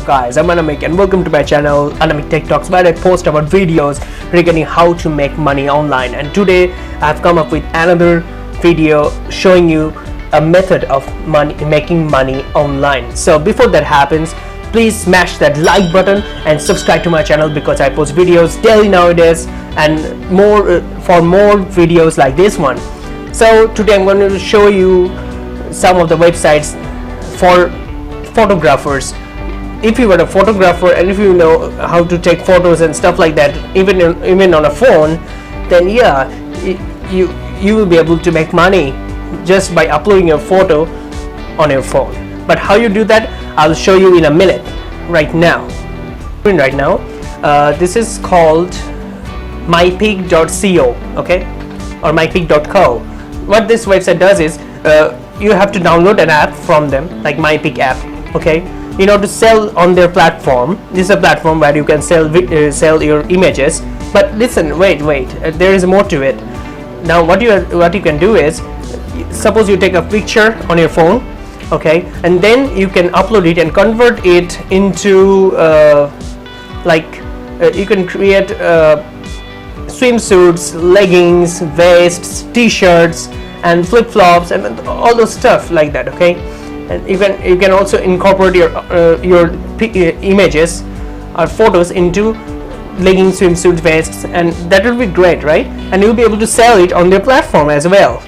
up guys, I'm Anamik and welcome to my channel Anamik Tech Talks, where I post about videos regarding how to make money online. And today I've come up with another video showing you a method of making money online. So before that happens, please smash that like button and subscribe to my channel because I post videos daily nowadays and for more videos like this one. So today I'm going to show you some of the websites for photographers. If you are a photographer and if you know how to take photos and stuff like that, even on a phone, then yeah, you will be able to make money just by uploading your photo on your phone. But how you do that, I'll show you in a minute. Right now, this is called mypeak.co, okay, or mypeak.co. What this website does is you have to download an app from them, like MyPeak app, okay, in order to sell on their platform. This is a platform where you can sell your images. But listen, wait, there is more to it. Now what you can do is, suppose you take a picture on your phone, okay, and then you can upload it and convert it into you can create swimsuits, leggings, vests, t-shirts and flip-flops and all those stuff like that, okay. And you can also incorporate your images or photos into leggings, swimsuit, vests, and that will be great, right? And you'll be able to sell it on their platform as well.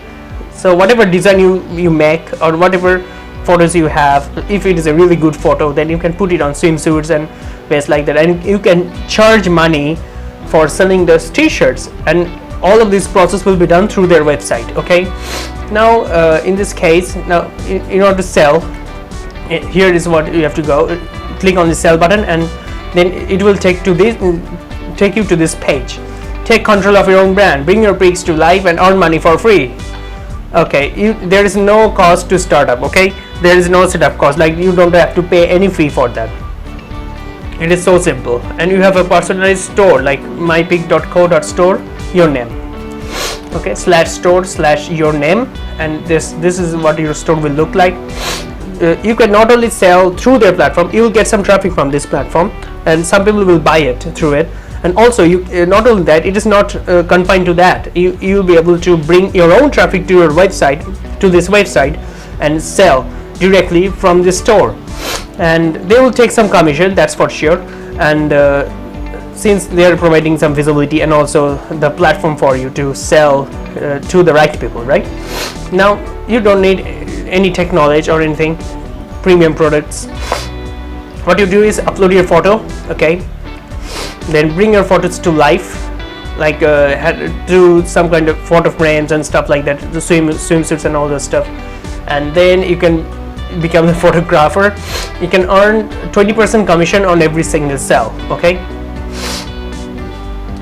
So whatever design you make or whatever photos you have, if it is a really good photo, then you can put it on swimsuits and vests like that, and you can charge money for selling those t-shirts, and all of this process will be done through their website, okay. Now in this case, now in order to sell, here is what you have to go. Click on the sell button and then it will take you to this page. Take control of your own brand, bring your pics to life and earn money for free. Okay, there is no cost to start up, okay. There is no setup cost, like you don't have to pay any fee for that. It is so simple. And you have a personalized store like mypeak.co.store, your name, okay, /store/your name, and this is what your store will look like. You can not only sell through their platform, you will get some traffic from this platform and some people will buy it through it. And also you not only that, it is not confined to that. You will be able to bring your own traffic to your website, to this website, and sell directly from the store, and they will take some commission, that's for sure. And since they are providing some visibility and also the platform for you to sell to the right people, right? Now you don't need any tech knowledge or anything, premium products. What you do is upload your photo, okay, then bring your photos to life, like do some kind of photo frames and stuff like that, the swimsuits and all that stuff, and then you can become a photographer. You can earn 20% commission on every single sell, okay.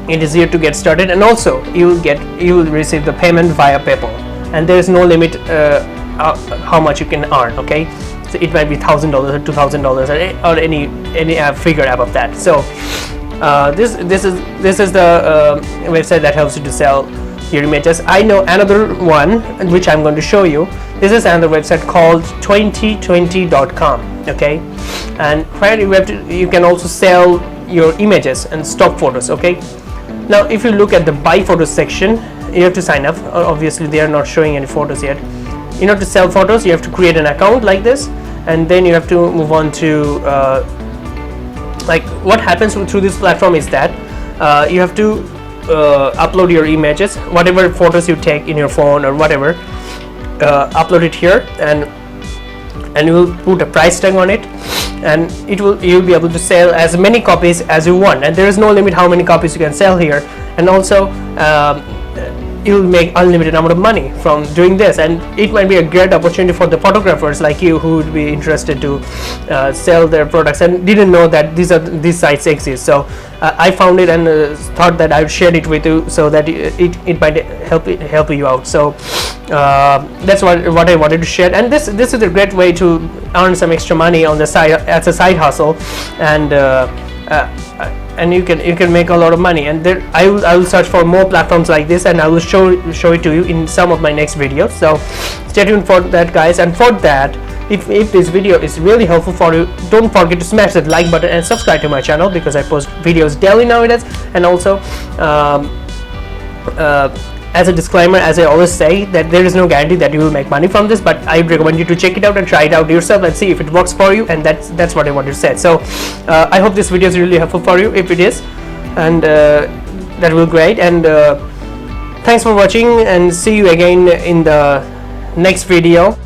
It is here to get started, and also you will receive the payment via PayPal, and there is no limit how much you can earn, okay. So it might be $1,000 or $2,000 or any figure above that. So this is the website that helps you to sell your images. I know another one which I'm going to show you. This is another website called 2020.com, okay, and where you can also sell your images and stock photos, okay. Now if you look at the buy photos section, you have to sign up. Obviously they are not showing any photos yet. In order to sell photos, you have to create an account like this, and then you have to move on to like what happens through this platform is that you have to upload your images, whatever photos you take in your phone or whatever, upload it here, and you will put a price tag on it, and you'll be able to sell as many copies as you want, and there is no limit how many copies you can sell here. And also you'll make unlimited amount of money from doing this, and it might be a great opportunity for the photographers like you who would be interested to sell their products and didn't know that these sites exist. So I found it and thought that I would share it with you so that it might help you out. So that's what I wanted to share, and this is a great way to earn some extra money on the side as a side hustle, and you can make a lot of money. And there I will search for more platforms like this, and I will show it to you in some of my next videos. So stay tuned for that, guys. And for that, if this video is really helpful for you, don't forget to smash that like button and subscribe to my channel, because I post videos daily nowadays. And also as a disclaimer, as I always say, that there is no guarantee that you will make money from this, but I recommend you to check it out and try it out yourself and see if it works for you. And that's what I want to say. So I hope this video is really helpful for you. If it is, and that will be great. And thanks for watching, and see you again in the next video.